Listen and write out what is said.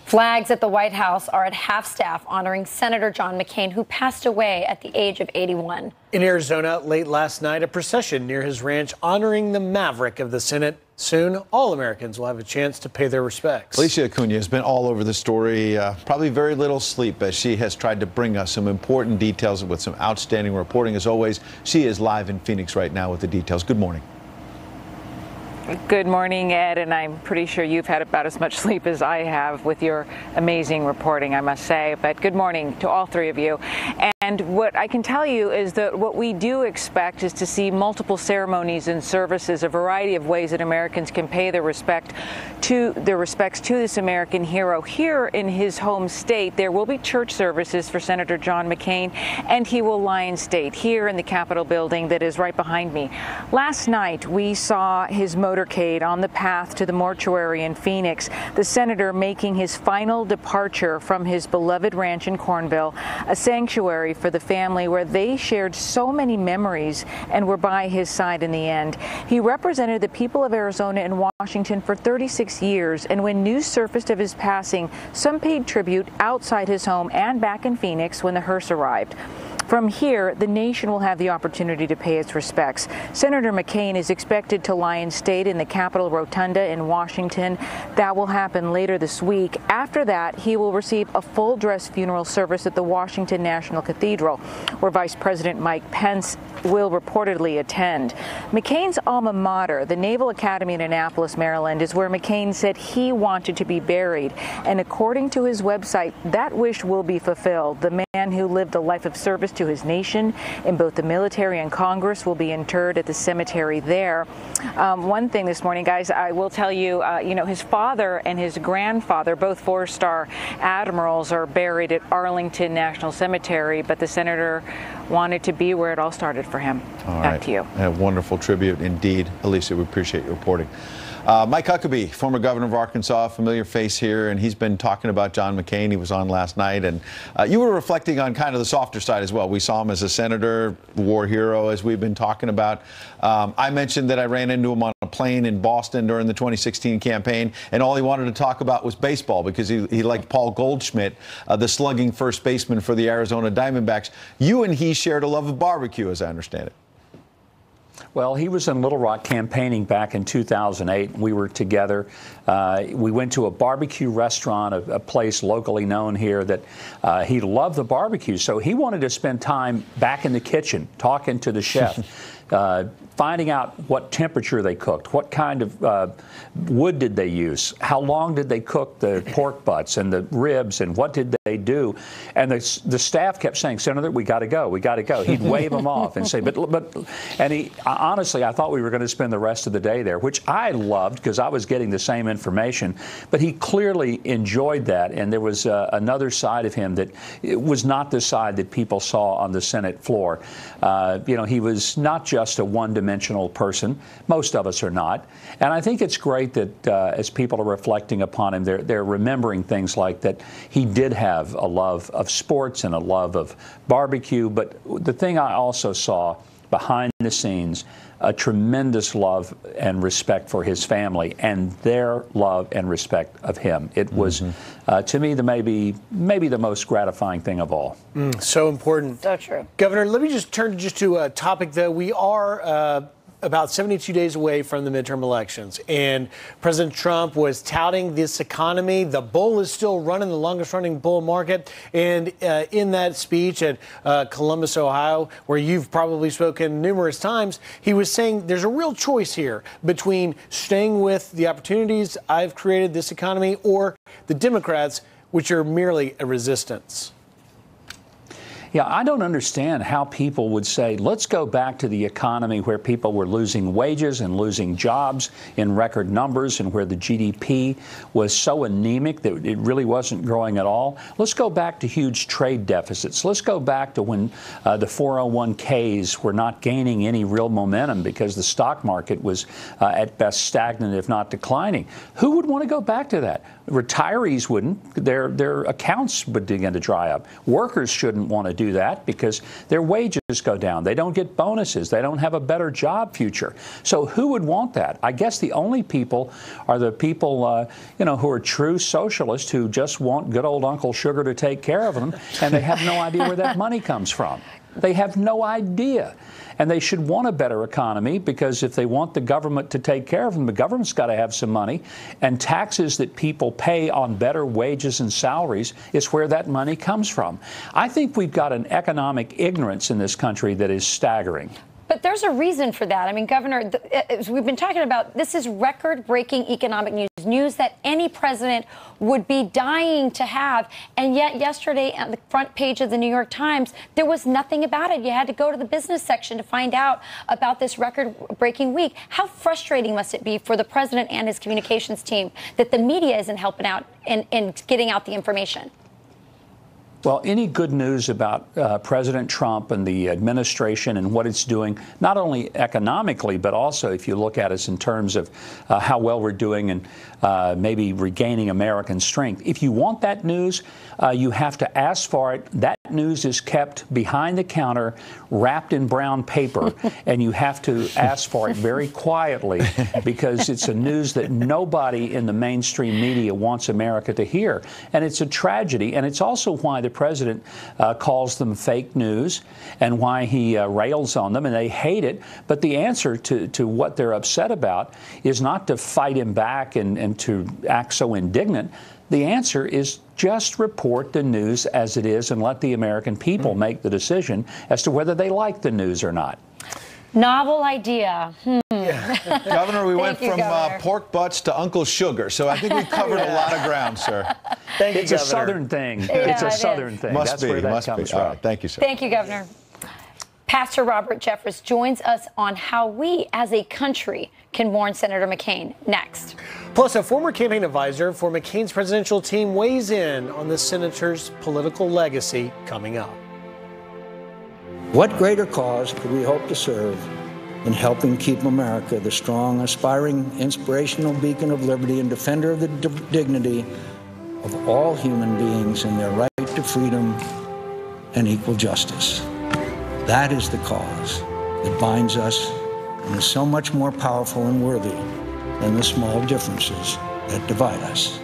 Flags at the White House are at half-staff honoring Senator John McCain, who passed away at the age of 81. In Arizona, late last night, a procession near his ranch honoring the maverick of the Senate. Soon, all Americans will have a chance to pay their respects. Alicia Acuna has been all over the story, probably very little sleep as she has tried to bring us some important details with some outstanding reporting. As always, she is live in Phoenix right now with the details. Good morning. Good morning, Ed, and I'm pretty sure you've had about as much sleep as I have with your amazing reporting, I must say. But good morning to all three of you. And what I can tell you is that what we do expect is to see multiple ceremonies and services, a variety of ways that Americans can pay their respects to this American hero. Here in his home state, there will be church services for Senator John McCain, and he will lie in state here in the Capitol building that is right behind me. Last night, we saw his motorcade on the path to the mortuary in Phoenix, the senator making his final departure from his beloved ranch in Cornville, a sanctuary for the family where they shared so many memories and were by his side in the end. He represented the people of Arizona and Washington for 36 years, and when news surfaced of his passing, some paid tribute outside his home and back in Phoenix when the hearse arrived. From here, the nation will have the opportunity to pay its respects. Senator McCain is expected to lie in state in the Capitol Rotunda in Washington. That will happen later this week. After that, he will receive a full-dress funeral service at the Washington National Cathedral, where Vice President Mike Pence will reportedly attend. McCain's alma mater, the Naval Academy in Annapolis, Maryland, is where McCain said he wanted to be buried. And according to his website, that wish will be fulfilled. The man who lived a life of service to his nation in both the military and Congress will be interred at the cemetery there. One thing this morning, guys, I will tell you, his father and his grandfather, both four-star admirals, are buried at Arlington National Cemetery, but the senator wanted to be where it all started for him. All Back right. to you. A wonderful tribute indeed. Alicia, we appreciate your reporting. Mike Huckabee, former governor of Arkansas, familiar face here, and he's been talking about John McCain. He was on last night, and you were reflecting on kind of the softer side as well. We saw him as a senator, war hero, as we've been talking about. I mentioned that I ran into him on a plane in Boston during the 2016 campaign, and all he wanted to talk about was baseball because he liked Paul Goldschmidt, the slugging first baseman for the Arizona Diamondbacks. You and he shared a love of barbecue, as I understand it. Well, he was in Little Rock campaigning back in 2008. We were together. We went to a barbecue restaurant, a place locally known here that he loved the barbecue. So he wanted to spend time back in the kitchen, talking to the chef, finding out what temperature they cooked, what kind of wood did they use, how long did they cook the pork butts and the ribs, and what did they do. And the staff kept saying, Senator, we got to go, we got to go. He'd wave them off and say, and he honestly, I thought we were going to spend the rest of the day there, which I loved because I was getting the same information. But he clearly enjoyed that, and there was another side of him that it was not the side that people saw on the Senate floor. He was not just a one-dimensional person. Most of us are not. And I think it's great that as people are reflecting upon him, they're remembering things like that he did have a love of sports and a love of barbecue. But the thing I also saw behind the scenes, a tremendous love and respect for his family and their love and respect of him. It was, to me, maybe the most gratifying thing of all. So important. So true. Governor, let me just turn to a topic that we are about 72 days away from the midterm elections. And President Trump was touting this economy. The bull is still running, the longest running bull market. And in that speech at Columbus, Ohio, where you've probably spoken numerous times, he was saying there's a real choice here between staying with the opportunities I've created this economy or the Democrats, which are merely a resistance. Yeah, I don't understand how people would say, let's go back to the economy where people were losing wages and losing jobs in record numbers and where the GDP was so anemic that it really wasn't growing at all. Let's go back to huge trade deficits. Let's go back to when the 401ks were not gaining any real momentum because the stock market was at best stagnant, if not declining. Who would want to go back to that? Retirees wouldn't. Their accounts would begin to dry up. Workers shouldn't want to do that because their wages go down. They don't get bonuses. They don't have a better job future. So who would want that? I guess the only people are the people, who are true socialists who just want good old Uncle Sugar to take care of them, and they have no idea where that money comes from. They have no idea. And they should want a better economy, because if they want the government to take care of them, the government's got to have some money. And taxes that people pay on better wages and salaries is where that money comes from. I think we've got an economic ignorance in this country that is staggering. But there's a reason for that. I mean, Governor, as we've been talking about, this is record-breaking economic news that any president would be dying to have. And yet yesterday on the front page of the New York Times, there was nothing about it. You had to go to the business section to find out about this record-breaking week. How frustrating must it be for the president and his communications team that the media isn't helping out in getting out the information? Well, any good news about President Trump and the administration and what it's doing, not only economically, but also if you look at us in terms of how well we're doing and maybe regaining American strength. If you want that news, you have to ask for it. That news is kept behind the counter, wrapped in brown paper, and you have to ask for it very quietly, because it's a news that nobody in the mainstream media wants America to hear. And it's a tragedy, and it's also why the president calls them fake news and why he rails on them, and they hate it. But the answer to what they're upset about is not to fight him back and to act so indignant. The answer is just report the news as it is and let the American people make the decision as to whether they like the news or not. Novel idea. Governor, we went from pork butts to Uncle Sugar, so I think we covered a lot of ground, sir. Thank you, It's Governor. a Southern thing. Yeah, It's a it Southern is. thing. Must That's be, where that must comes be. All from. right, thank you, sir. Thank you, Governor. Pastor Robert Jeffress joins us on how we as a country can mourn Senator McCain next. Plus, a former campaign advisor for McCain's presidential team weighs in on the senator's political legacy coming up. What greater cause could we hope to serve than helping keep America the strong, aspiring, inspirational beacon of liberty and defender of the dignity of all human beings and their right to freedom and equal justice? That is the cause that binds us and is so much more powerful and worthy than the small differences that divide us.